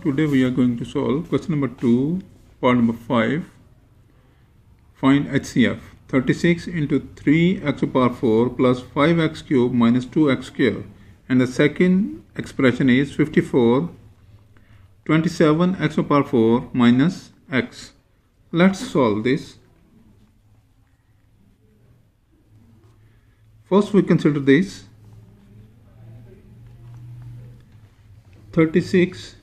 Today we are going to solve question number 2, part number 5. Find HCF. 36 into 3x to the power 4 plus 5x cube minus 2x square. And the second expression is 54, 27x to the power 4 minus x. Let's solve this. First we consider this. 36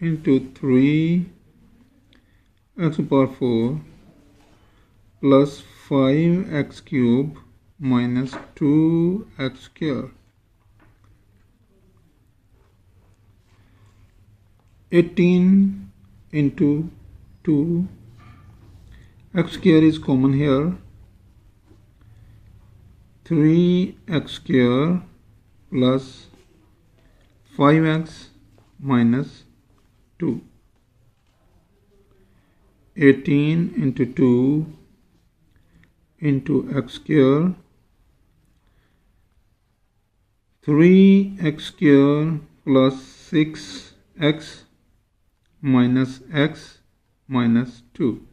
into 3 x to the power 4 plus 5x cube minus 2x square. 18 into 2, x square is common here, 3x square plus 5x minus 2. 18 into 2 into x square, 3x square plus 6x minus x minus 2.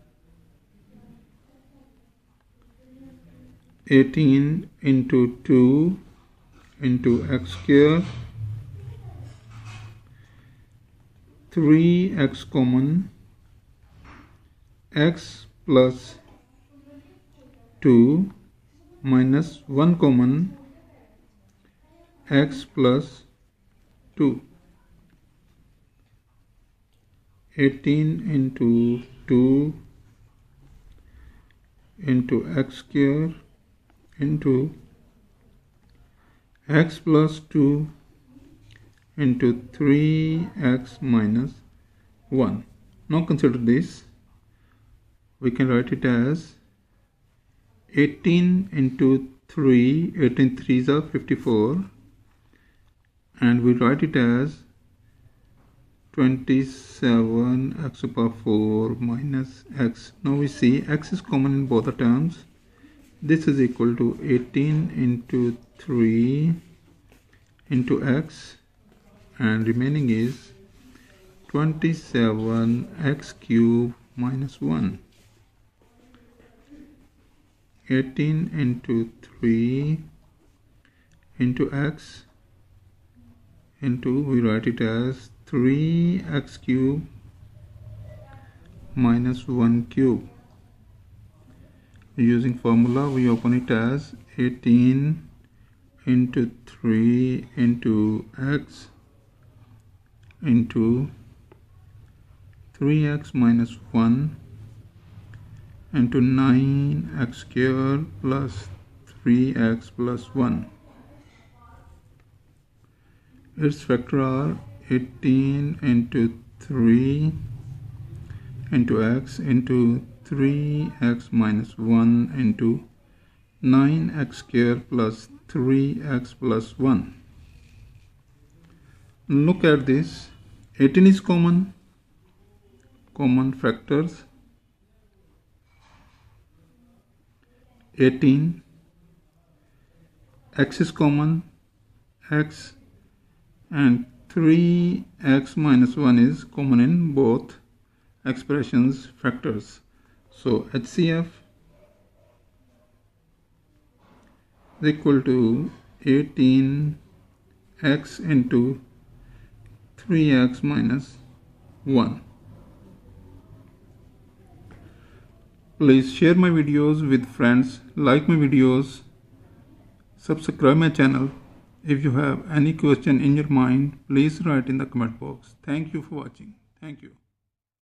18 into 2 into x square, 3x common, x plus 2 minus 1 common, x plus 2. 18 into 2 into x square into x plus 2 into 3x minus 1. Now consider this. We can write it as 18 into 3, 18 3s are 54, and we write it as 27x to the power 4 minus x. Now we see x is common in both the terms. This is equal to 18 into 3 into x, and remaining is 27x cube minus 1. 18 into 3 into x into, we write it as 3x cube minus 1 cube. Using formula, we open it as 18 into 3 into x into 3x minus 1 into 9x square plus 3x plus 1. Its factor are 18 into 3 into x into 3x minus 1 into 9x square plus 3x plus 1. Look at this. 18 is common factors. 18, x is common, x, and 3x minus 1 is common in both expressions factors. So HCF is equal to 18x into 3x minus 1. Please share my videos with friends, like my videos, subscribe my channel. If you have any question in your mind, please write in the comment box. Thank you for watching. Thank you.